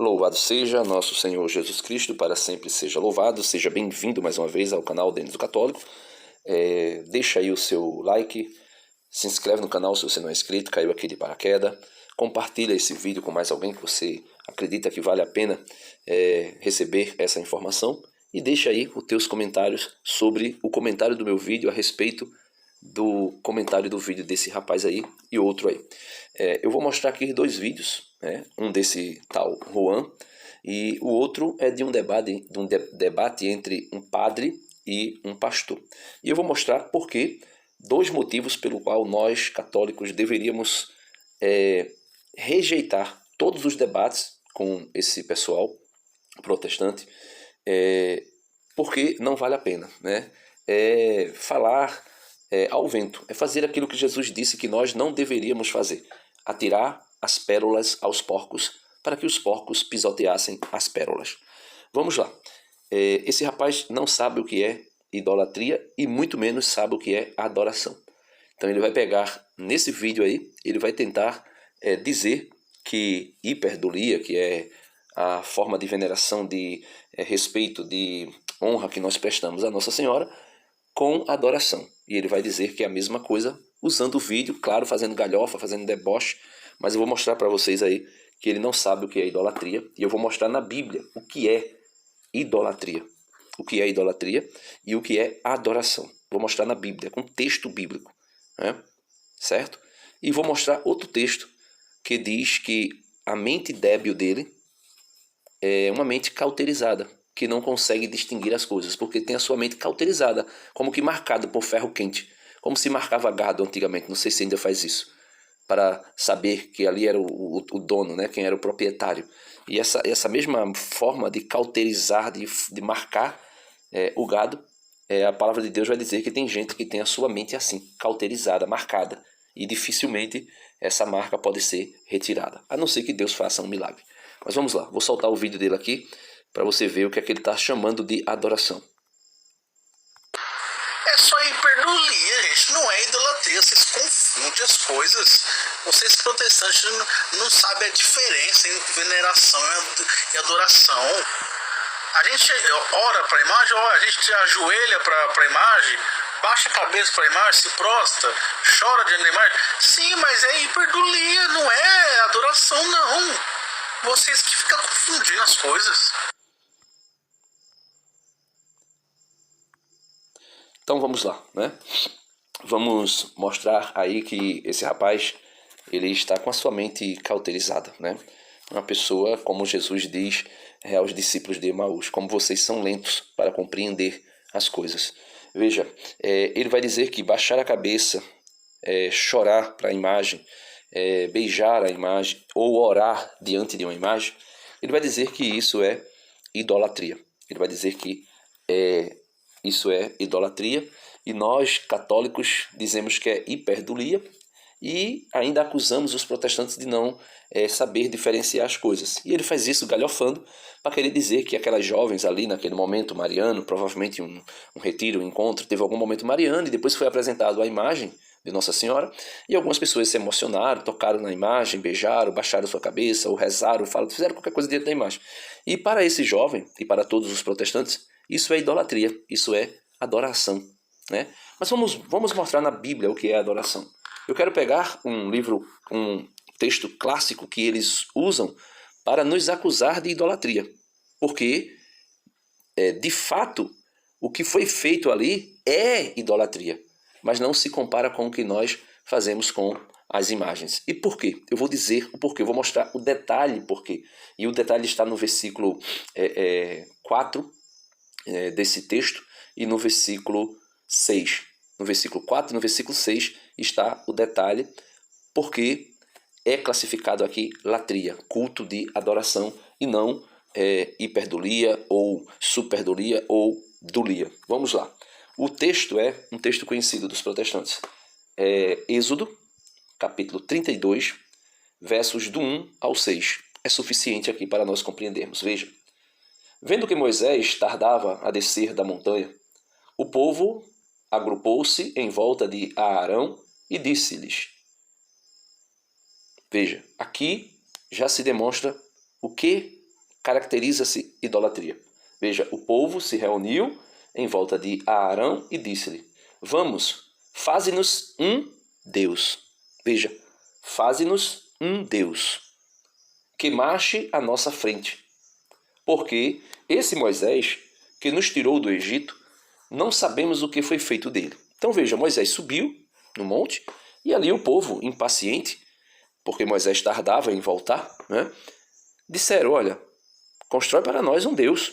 Louvado seja nosso Senhor Jesus Cristo, para sempre seja louvado. Seja bem-vindo mais uma vez ao canal Denis do Católico. Deixa aí o seu like, se inscreve no canal se você não é inscrito, caiu aqui de paraquedas. Compartilha esse vídeo com mais alguém que você acredita que vale a pena receber essa informação. E deixa aí os teus comentários sobre o comentário do meu vídeo a respeito do comentário do vídeo desse rapaz aí e outro aí. Eu vou mostrar aqui dois vídeos, né? Um desse tal Juan e o outro é de um debate entre um padre e um pastor. E eu vou mostrar por que dois motivos pelo qual nós católicos deveríamos rejeitar todos os debates com esse pessoal protestante, porque não vale a pena, né? Falar ao vento, é fazer aquilo que Jesus disse que nós não deveríamos fazer: atirar as pérolas aos porcos, para que os porcos pisoteassem as pérolas. Vamos lá. Esse rapaz não sabe o que é idolatria e muito menos sabe o que é adoração. Então ele vai pegar nesse vídeo aí, ele vai tentar dizer que hiperdulia, que é a forma de veneração, de respeito, de honra que nós prestamos a Nossa Senhora, com adoração. E ele vai dizer que é a mesma coisa, usando o vídeo, claro, fazendo galhofa, fazendo deboche, mas eu vou mostrar para vocês aí que ele não sabe o que é idolatria, e eu vou mostrar na Bíblia o que é idolatria. O que é idolatria e o que é adoração. Vou mostrar na Bíblia, com texto bíblico, né? Certo? E vou mostrar outro texto que diz que a mente débil dele é uma mente cauterizada, que não consegue distinguir as coisas, porque tem a sua mente cauterizada, como que marcado por ferro quente, como se marcava gado antigamente, não sei se ainda faz isso, para saber que ali era o dono, né, quem era o proprietário. E essa mesma forma de cauterizar, de marcar o gado, a palavra de Deus vai dizer que tem gente que tem a sua mente assim, cauterizada, marcada, e dificilmente essa marca pode ser retirada, a não ser que Deus faça um milagre. Mas vamos lá, vou soltar o vídeo dele aqui para você ver o que é que ele está chamando de adoração. É só hiperdulia, gente, não é idolatria, vocês confundem as coisas. Vocês protestantes não sabem a diferença entre veneração e adoração. A gente ora para a imagem, a gente ajoelha para a imagem, baixa a cabeça para a imagem, se prostra, chora diante da imagem. Sim, mas é hiperdulia, não é adoração, não. Vocês que ficam confundindo as coisas. Então vamos lá, né? Vamos mostrar aí que esse rapaz, ele está com a sua mente cauterizada, né? Uma pessoa, como Jesus diz aos discípulos de Emaús, como vocês são lentos para compreender as coisas. Veja, ele vai dizer que baixar a cabeça, chorar para a imagem, beijar a imagem ou orar diante de uma imagem, ele vai dizer que isso é idolatria. Ele vai dizer que isso é idolatria, e nós católicos dizemos que é hiperdulia, e ainda acusamos os protestantes de não saber diferenciar as coisas. E ele faz isso galhofando para querer dizer que aquelas jovens ali naquele momento mariano, provavelmente um retiro, um encontro, teve algum momento mariano e depois foi apresentado a imagem de Nossa Senhora, e algumas pessoas se emocionaram, tocaram na imagem, beijaram, baixaram sua cabeça, ou rezaram, fizeram qualquer coisa dentro da imagem. E para esse jovem, e para todos os protestantes, isso é idolatria, isso é adoração, né? Mas vamos mostrar na Bíblia o que é adoração. Eu quero pegar um texto clássico que eles usam para nos acusar de idolatria, porque, de fato, o que foi feito ali é idolatria, mas não se compara com o que nós fazemos com as imagens. E por quê? Eu vou dizer o porquê, eu vou mostrar o detalhe porquê. E o detalhe está no versículo 4 desse texto e no versículo 6. No versículo 4 e no versículo 6 está o detalhe porque é classificado aqui latria, culto de adoração, e não hiperdulia ou superdulia ou dulia. Vamos lá. O texto é um texto conhecido dos protestantes. Êxodo, capítulo 32, versos do 1 ao 6. É suficiente aqui para nós compreendermos. Veja. Vendo que Moisés tardava a descer da montanha, o povo agrupou-se em volta de Arão e disse-lhes. Veja, aqui já se demonstra o que caracteriza-se idolatria. Veja, o povo se reuniu em volta de Arão e disse-lhe: vamos, faze-nos um Deus. Veja, faze-nos um Deus que marche à nossa frente. Porque esse Moisés, que nos tirou do Egito, não sabemos o que foi feito dele. Então veja, Moisés subiu no monte e ali o povo, impaciente, porque Moisés tardava em voltar, né, disseram: olha, constrói para nós um Deus.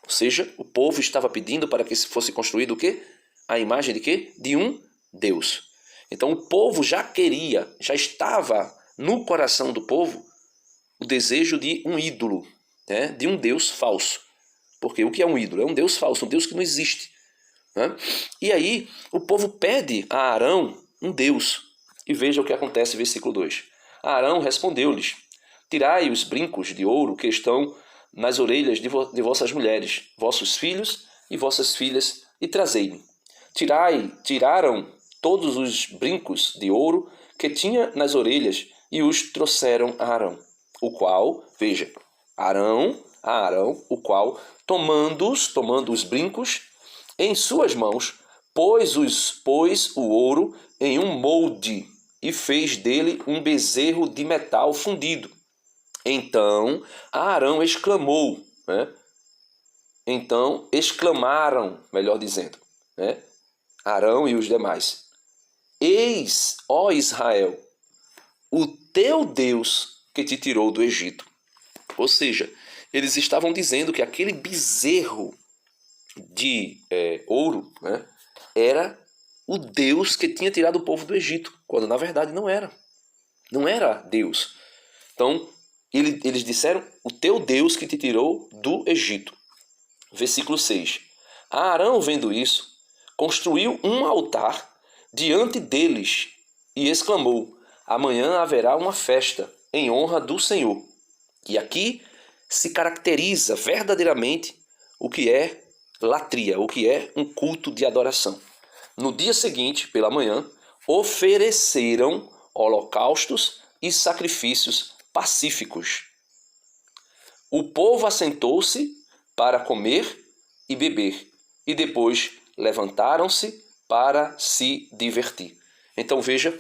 Ou seja, o povo estava pedindo para que fosse construído o quê? A imagem de quê? De um Deus. Então o povo já queria, já estava no coração do povo o desejo de um ídolo, né? De um Deus falso. Porque o que é um ídolo? É um Deus falso, um Deus que não existe. Né? E aí o povo pede a Arão um Deus. E veja o que acontece, versículo 2. Arão respondeu-lhes: tirai os brincos de ouro que estão nas orelhas de vossas mulheres, vossos filhos e vossas filhas, e trazei-me. Tiraram todos os brincos de ouro que tinha nas orelhas e os trouxeram a Arão, o qual, veja, Arão, o qual, tomando os brincos em suas mãos, pôs o ouro em um molde e fez dele um bezerro de metal fundido. Então Arão exclamou, né? Então exclamaram, melhor dizendo, né? Arão e os demais: eis, ó Israel, o teu Deus que te tirou do Egito. Ou seja, eles estavam dizendo que aquele bezerro de ouro, né, era o Deus que tinha tirado o povo do Egito, quando na verdade não era. Não era Deus. Então, eles disseram: o teu Deus que te tirou do Egito. Versículo 6. Arão, vendo isso, construiu um altar diante deles e exclamou: amanhã haverá uma festa em honra do Senhor. E aqui se caracteriza verdadeiramente o que é latria, o que é um culto de adoração. No dia seguinte, pela manhã, ofereceram holocaustos e sacrifícios pacíficos. O povo assentou-se para comer e beber, e depois levantaram-se para se divertir. Então veja,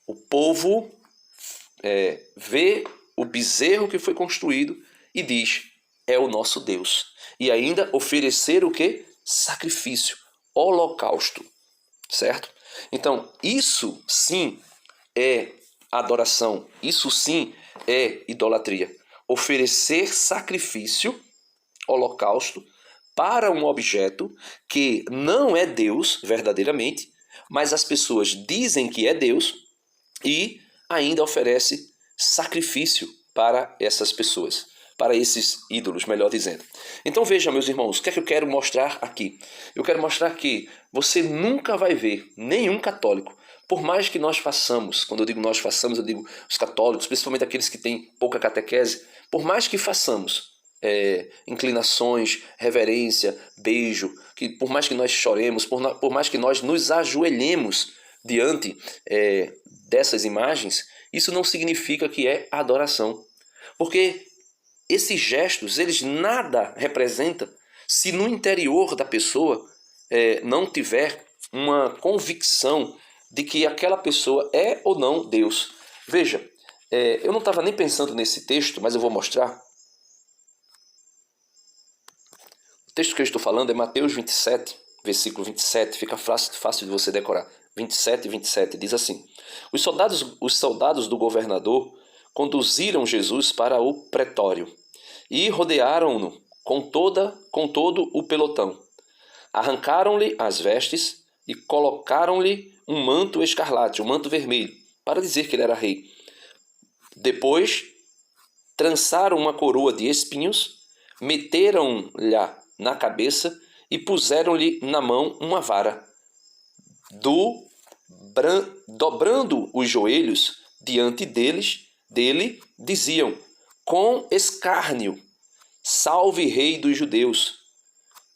o povo vê o bezerro que foi construído e diz: é o nosso Deus. E ainda oferecer o quê? Sacrifício, holocausto, certo? Então isso sim é adoração, isso sim é idolatria. Oferecer sacrifício, holocausto, para um objeto que não é Deus verdadeiramente, mas as pessoas dizem que é Deus e ainda oferece sacrifício para essas pessoas, para esses ídolos, melhor dizendo. Então veja, meus irmãos, o que é que eu quero mostrar aqui? Eu quero mostrar que você nunca vai ver nenhum católico, por mais que nós façamos, quando eu digo nós façamos, eu digo os católicos, principalmente aqueles que têm pouca catequese, por mais que façamos inclinações, reverência, beijo, que por mais que nós choremos, por mais que nós nos ajoelhemos diante dessas imagens, isso não significa que é adoração. Porque esses gestos, eles nada representam se no interior da pessoa não tiver uma convicção de que aquela pessoa é ou não Deus. Veja, eu não estava nem pensando nesse texto, mas eu vou mostrar. O texto que eu estou falando é Mateus 27, versículo 27, fica fácil de você decorar. 27 e 27, diz assim: os soldados do governador conduziram Jesus para o pretório e rodearam-no com todo o pelotão. Arrancaram-lhe as vestes e colocaram-lhe um manto escarlate, um manto vermelho, para dizer que ele era rei. Depois, trançaram uma coroa de espinhos, meteram-lhe na cabeça e puseram-lhe na mão uma vara. Dobrando os joelhos diante dele, diziam com escárnio: salve, rei dos judeus.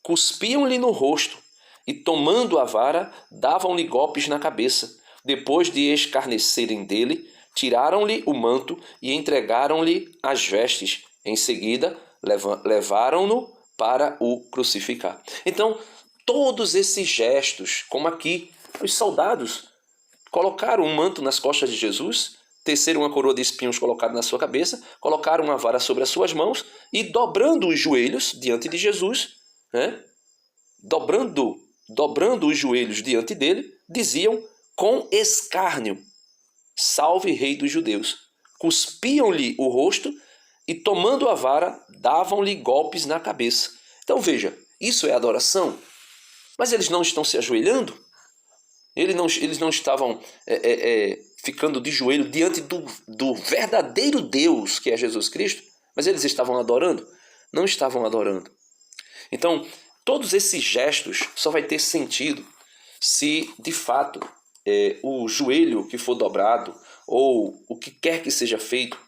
Cuspiam-lhe no rosto e, tomando a vara, davam-lhe golpes na cabeça. Depois de escarnecerem dele, tiraram-lhe o manto e entregaram-lhe as vestes Em seguida, levaram-no para o crucificar. Então, todos esses gestos, como aqui, os soldados colocaram um manto nas costas de Jesus, teceram uma coroa de espinhos colocada na sua cabeça, colocaram uma vara sobre as suas mãos e, dobrando os joelhos diante de Jesus, né? dobrando os joelhos diante dele, diziam com escárnio: Salve, Rei dos Judeus! Cuspiam-lhe o rosto e, tomando a vara, davam-lhe golpes na cabeça. Então veja, isso é adoração. Mas eles não estão se ajoelhando? Eles não estavam ficando de joelho diante do verdadeiro Deus, que é Jesus Cristo? Mas eles estavam adorando? Não estavam adorando. Então, todos esses gestos só vai ter sentido se, de fato, o joelho que for dobrado ou o que quer que seja feito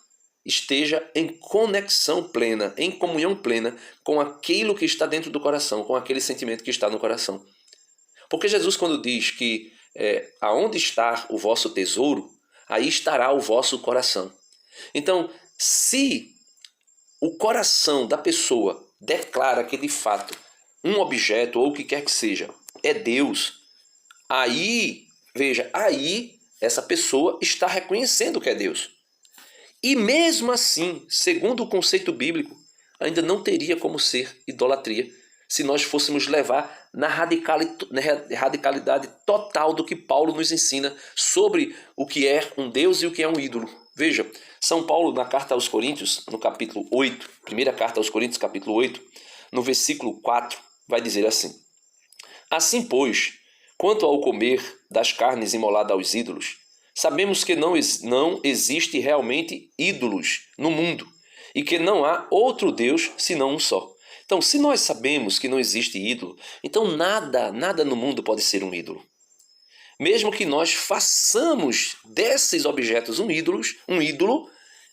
esteja em conexão plena, em comunhão plena com aquilo que está dentro do coração, com aquele sentimento que está no coração. Porque Jesus, quando diz que aonde está o vosso tesouro, aí estará o vosso coração. Então, se o coração da pessoa declara que, de fato, um objeto ou o que quer que seja é Deus, aí, veja, aí essa pessoa está reconhecendo que é Deus. E mesmo assim, segundo o conceito bíblico, ainda não teria como ser idolatria se nós fôssemos levar na radicalidade total do que Paulo nos ensina sobre o que é um Deus e o que é um ídolo. Veja, São Paulo, na carta aos Coríntios, no capítulo 8, primeira carta aos Coríntios, capítulo 8, no versículo 4, vai dizer assim: Assim, pois, quanto ao comer das carnes imoladas aos ídolos, sabemos que não existe realmente ídolos no mundo e que não há outro Deus senão um só. Então, se nós sabemos que não existe ídolo, então nada no mundo pode ser um ídolo. Mesmo que nós façamos desses objetos um ídolo,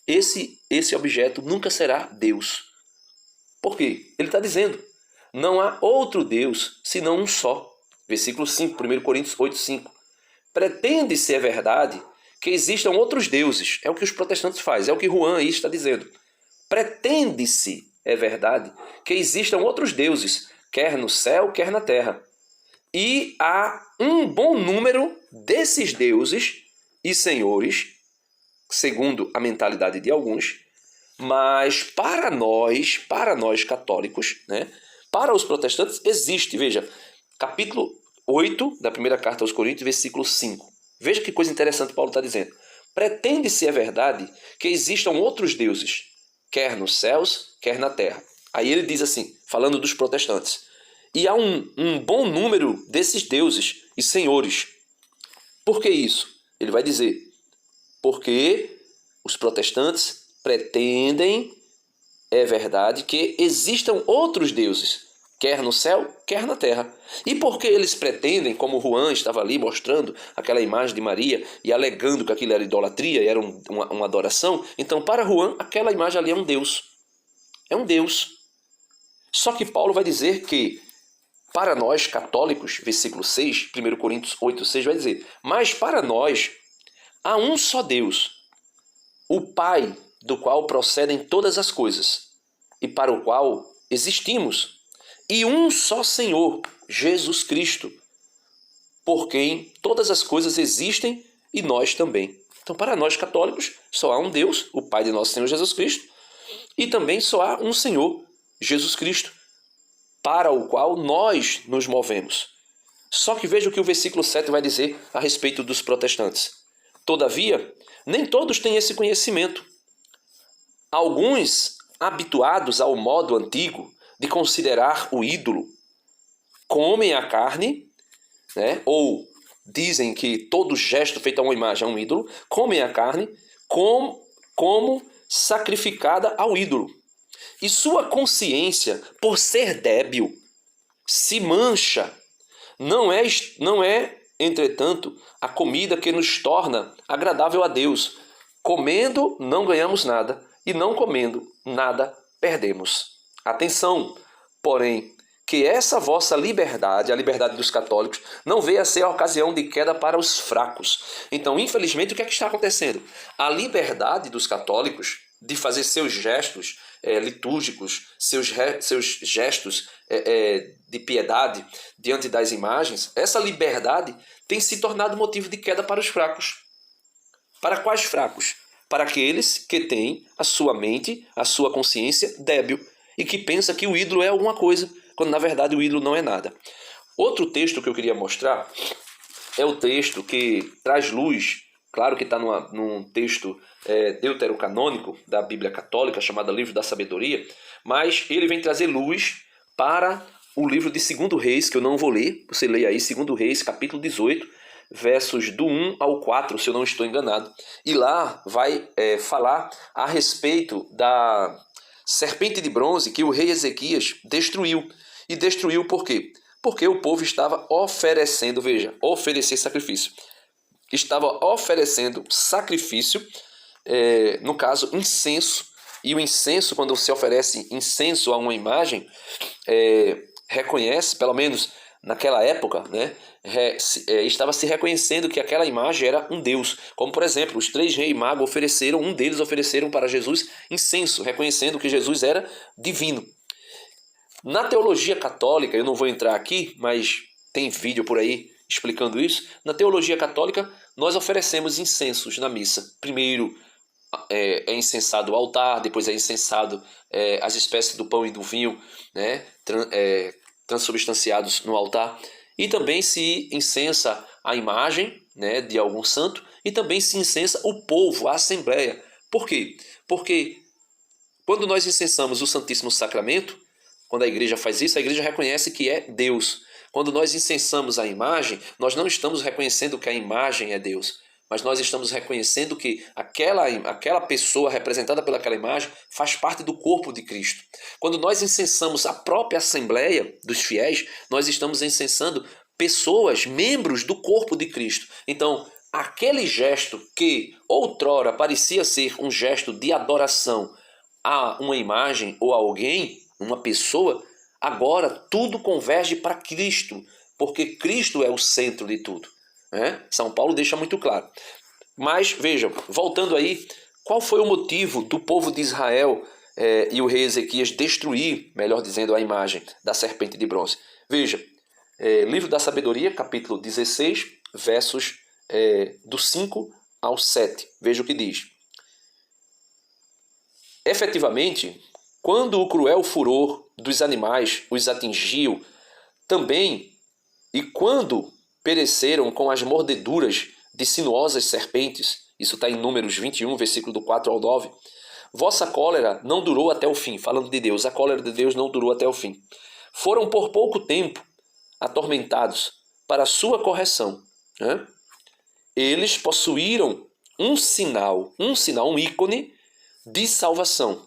esse objeto nunca será Deus. Por quê? Ele está dizendo, não há outro Deus senão um só. Versículo 5, 1 Coríntios 8, 5. Pretende-se, é verdade, que existam outros deuses. É o que os protestantes fazem, é o que Juan aí está dizendo. Pretende-se, é verdade, que existam outros deuses, quer no céu, quer na terra. E há um bom número desses deuses e senhores, segundo a mentalidade de alguns, mas para nós católicos, né, para os protestantes existe, veja, capítulo 8 da primeira carta aos Coríntios, versículo 5. Veja que coisa interessante Paulo está dizendo. Pretende-se, é verdade, que existam outros deuses, quer nos céus, quer na terra. Aí ele diz assim, falando dos protestantes, e há um bom número desses deuses e senhores. Por que isso? Ele vai dizer, porque os protestantes pretendem, é verdade, que existam outros deuses, quer no céu, quer na terra. E porque eles pretendem, como Juan estava ali mostrando aquela imagem de Maria e alegando que aquilo era idolatria, era uma adoração, então para Juan aquela imagem ali é um Deus. É um Deus. Só que Paulo vai dizer que, para nós católicos, versículo 6, 1 Coríntios 8, 6 vai dizer, mas para nós há um só Deus, o Pai, do qual procedem todas as coisas, e para o qual existimos, e um só Senhor, Jesus Cristo, por quem todas as coisas existem e nós também. Então, para nós católicos, só há um Deus, o Pai de nosso Senhor Jesus Cristo, e também só há um Senhor, Jesus Cristo, para o qual nós nos movemos. Só que veja o que o versículo 7 vai dizer a respeito dos protestantes. Todavia, nem todos têm esse conhecimento. Alguns, habituados ao modo antigo de considerar o ídolo, comem a carne, né? Ou dizem que todo gesto feito a uma imagem é um ídolo, comem a carne como sacrificada ao ídolo. E sua consciência, por ser débil, se mancha. Não é, entretanto, a comida que nos torna agradável a Deus. Comendo, não ganhamos nada, e não comendo, nada perdemos. Atenção, porém, que essa vossa liberdade, a liberdade dos católicos, não venha a ser a ocasião de queda para os fracos. Então, infelizmente, o que é que está acontecendo? A liberdade dos católicos de fazer seus gestos litúrgicos, seus gestos de piedade diante das imagens, essa liberdade tem se tornado motivo de queda para os fracos. Para quais fracos? Para aqueles que têm a sua mente, a sua consciência débil e que pensa que o ídolo é alguma coisa, quando na verdade o ídolo não é nada. Outro texto que eu queria mostrar é o texto que traz luz, claro que está num texto deuterocanônico da Bíblia Católica, chamado Livro da Sabedoria, mas ele vem trazer luz para o livro de 2 Reis, que eu não vou ler, você leia aí, 2 Reis, capítulo 18, versos do 1 ao 4, se eu não estou enganado. E lá vai falar a respeito da serpente de bronze que o rei Ezequias destruiu. E destruiu por quê? Porque o povo estava oferecendo, veja, oferecer sacrifício. Estava oferecendo sacrifício, no caso, incenso. E o incenso, quando se oferece incenso a uma imagem, reconhece, pelo menos naquela época, né, estava se reconhecendo que aquela imagem era um Deus. Como, por exemplo, os 3 reis magos um deles ofereceram para Jesus incenso, reconhecendo que Jesus era divino. Na teologia católica, eu não vou entrar aqui, mas tem vídeo por aí explicando isso. Na teologia católica, nós oferecemos incensos na missa. Primeiro é incensado o altar, depois é incensado as espécies do pão e do vinho, né, transubstanciados no altar. E também se incensa a imagem, né, de algum santo, e também se incensa o povo, a assembleia. Por quê? Porque quando nós incensamos o Santíssimo Sacramento, quando a igreja faz isso, a igreja reconhece que é Deus. Quando nós incensamos a imagem, nós não estamos reconhecendo que a imagem é Deus, mas nós estamos reconhecendo que aquela pessoa representada pelaquela imagem faz parte do corpo de Cristo. Quando nós incensamos a própria Assembleia dos fiéis, nós estamos incensando pessoas, membros do corpo de Cristo. Então, aquele gesto que outrora parecia ser um gesto de adoração a uma imagem ou a alguém, uma pessoa, agora tudo converge para Cristo, porque Cristo é o centro de tudo. São Paulo deixa muito claro. Mas vejam, voltando aí, qual foi o motivo do povo de Israel e o rei Ezequias destruir, melhor dizendo, a imagem da serpente de bronze? Veja, Livro da Sabedoria, capítulo 16, versos do 5 ao 7. Veja o que diz. Efetivamente, quando o cruel furor dos animais os atingiu também, e quando pereceram com as mordeduras de sinuosas serpentes, isso está em Números 21, versículo do 4 ao 9, vossa cólera não durou até o fim, falando de Deus, a cólera de Deus não durou até o fim. Foram por pouco tempo atormentados para a sua correção. Eles possuíram um sinal, um ícone de salvação,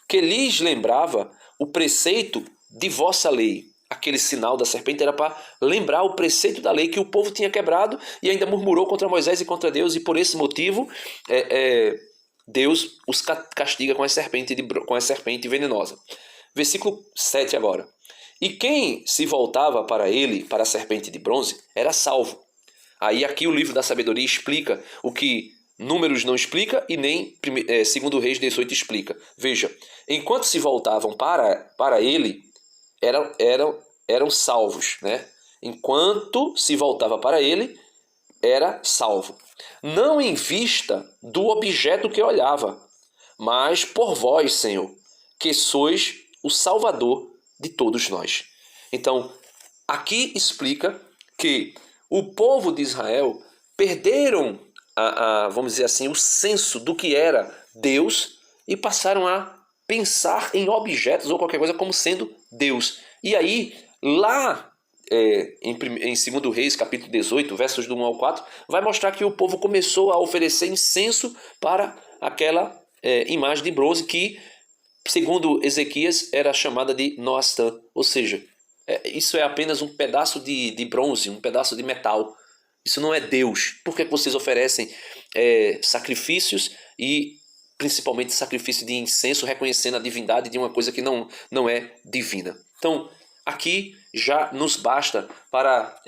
que lhes lembrava o preceito de vossa lei. Aquele sinal da serpente era para lembrar o preceito da lei que o povo tinha quebrado e ainda murmurou contra Moisés e contra Deus, e por esse motivo Deus os castiga com a serpente venenosa. Versículo 7 agora. E quem se voltava para ele, para a serpente de bronze, era salvo. Aí aqui o livro da sabedoria explica o que Números não explica e nem 2 Reis 18 explica. Veja, enquanto se voltavam para ele, eram salvos, né? Enquanto se voltava para ele, era salvo. Não em vista do objeto que olhava, mas por vós, Senhor, que sois o Salvador de todos nós. Então, aqui explica que o povo de Israel perderam vamos dizer assim, o senso do que era Deus e passaram a pensar em objetos ou qualquer coisa como sendo Deus. E aí, lá em 2 Reis, capítulo 18, versos do 1 ao 4, vai mostrar que o povo começou a oferecer incenso para aquela imagem de bronze que, segundo Ezequias, era chamada de Noastã. Ou seja, isso é apenas um pedaço de bronze, um pedaço de metal. Isso não é Deus. Por que vocês oferecem sacrifícios e principalmente sacrifício de incenso, reconhecendo a divindade de uma coisa que não é divina? Então, aqui já nos basta para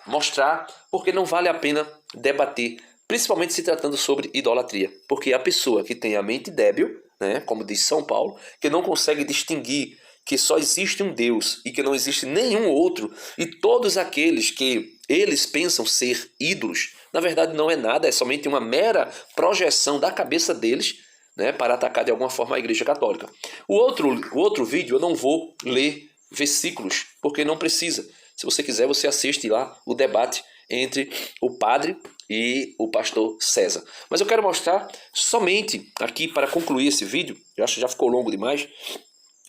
mostrar porque não vale a pena debater, principalmente se tratando sobre idolatria. Porque a pessoa que tem a mente débil né, como diz São Paulo, que não consegue distinguir que só existe um Deus e que não existe nenhum outro, e todos aqueles que eles pensam ser ídolos, na verdade não é nada, é somente uma mera projeção da cabeça deles, né, para atacar de alguma forma a Igreja Católica. O outro vídeo eu não vou ler versículos, porque não precisa. Se você quiser, você assiste lá o debate entre o padre e o pastor César. Mas eu quero mostrar somente aqui, para concluir esse vídeo, eu acho que já ficou longo demais,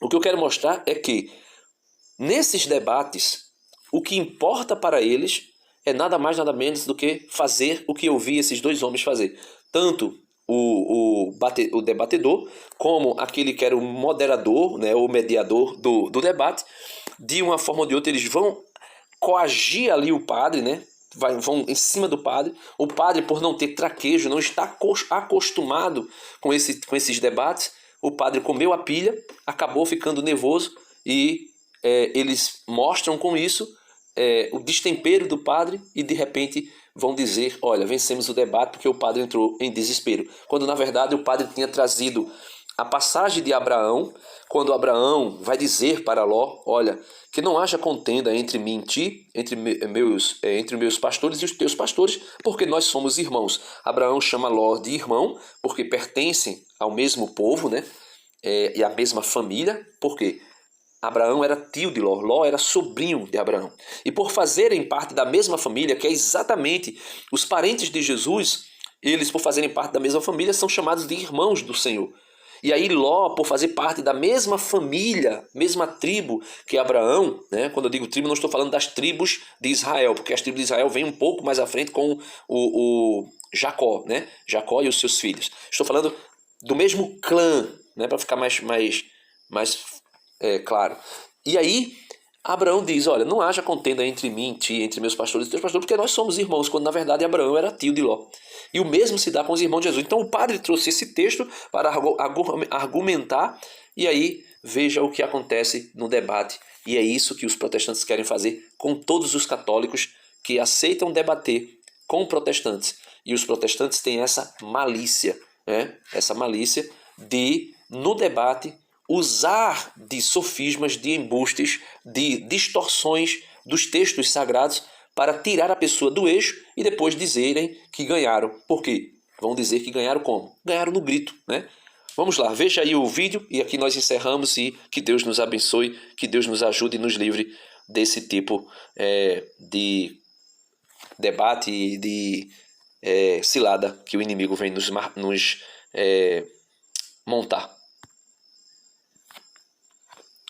o que eu quero mostrar é que nesses debates, o que importa para eles é nada mais nada menos do que fazer o que eu vi esses dois homens fazer. Tanto o debatedor como aquele que era o moderador, né, o mediador do debate. De uma forma ou de outra eles vão coagir ali o padre, né? Vão em cima do padre. O padre, por não ter traquejo, não está acostumado com esses debates. O padre comeu a pilha, acabou ficando nervoso e eles mostram com isso o destempero do padre e de repente vão dizer, olha, vencemos o debate porque o padre entrou em desespero. Quando na verdade o padre tinha trazido a passagem de Abraão, quando Abraão vai dizer para Ló, olha, que não haja contenda entre mim e ti, entre meus pastores e os teus pastores, porque nós somos irmãos. Abraão chama Ló de irmão, porque pertencem ao mesmo povo, né? E à mesma família, porque Abraão era tio de Ló, Ló era sobrinho de Abraão. E por fazerem parte da mesma família, que é exatamente os parentes de Jesus, eles por fazerem parte da mesma família são chamados de irmãos do Senhor. E aí Ló, por fazer parte da mesma família, mesma tribo que Abraão, né? Quando eu digo tribo, não estou falando das tribos de Israel, porque as tribos de Israel vêm um pouco mais à frente com o Jacó, né? Jacó e os seus filhos. Estou falando do mesmo clã, né? Para ficar mais claro. E aí Abraão diz, olha, não haja contenda entre mim e ti, entre meus pastores e teus pastores, porque nós somos irmãos, quando na verdade Abraão era tio de Ló. E o mesmo se dá com os irmãos de Jesus. Então o padre trouxe esse texto para argumentar, e aí veja o que acontece no debate. E é isso que os protestantes querem fazer com todos os católicos que aceitam debater com protestantes. E os protestantes têm essa malícia, né? Essa malícia de, no debate, usar de sofismas, de embustes, de distorções dos textos sagrados para tirar a pessoa do eixo e depois dizerem que ganharam. Por quê? Vão dizer que ganharam como? Ganharam no grito, né? Vamos lá, veja aí o vídeo e aqui nós encerramos e que Deus nos abençoe, que Deus nos ajude e nos livre desse tipo de debate e de cilada que o inimigo vem nos montar.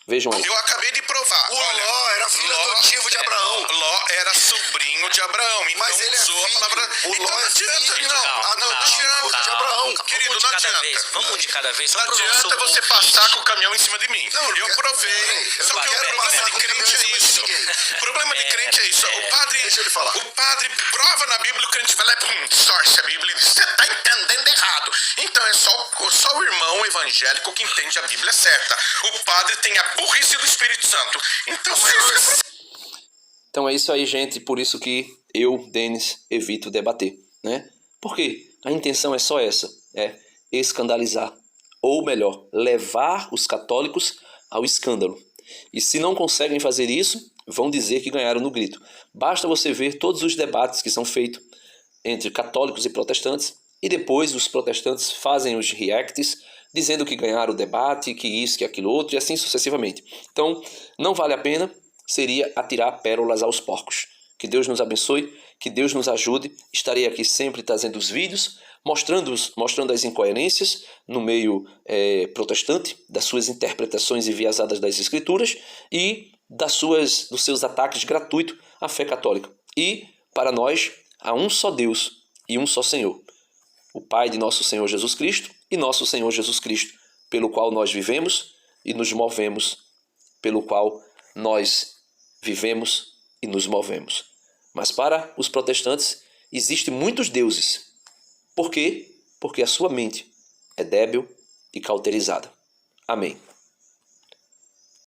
Vejam aí. Eu acabei de provar. O Ló era filho adotivo de Abraão. Ló era sobrinho de Abraão. Então Mas ele usou a palavra. O Então Ló não é adianta. filho, não adianta de Abraão. Querido, não adianta. Vamos de cada vez. Não adianta você passar com o caminhão em cima de mim. Não, eu provei. Só que o problema de crente é isso. O problema de crente é isso. O padre, Deixa ele falar. o padre prova na Bíblia, o crente vai lá e distorce a Bíblia e diz, você está entendendo errado. Então é só o irmão evangélico que entende a Bíblia certa. O padre tem a burrice do Espírito Santo. Então é isso aí, gente. Por isso que eu, Denis, evito debater, né? Por quê? A intenção é só essa, é escandalizar. Ou melhor, levar os católicos ao escândalo. E se não conseguem fazer isso, vão dizer que ganharam no grito. Basta você ver todos os debates que são feitos entre católicos e protestantes, e depois os protestantes fazem os reacts, dizendo que ganharam o debate, que isso, que aquilo outro, e assim sucessivamente. Então, não vale a pena, seria atirar pérolas aos porcos. Que Deus nos abençoe, que Deus nos ajude. Estarei aqui sempre trazendo os vídeos, mostrando as incoerências no meio protestante, das suas interpretações enviesadas das Escrituras e dos seus ataques gratuitos à fé católica. E, para nós, há um só Deus e um só Senhor, o Pai de nosso Senhor Jesus Cristo e nosso Senhor Jesus Cristo, pelo qual nós vivemos e nos movemos, pelo qual nós vivemos e nos movemos. Mas para os protestantes existem muitos deuses. Por quê? Porque a sua mente é débil e cauterizada. Amém.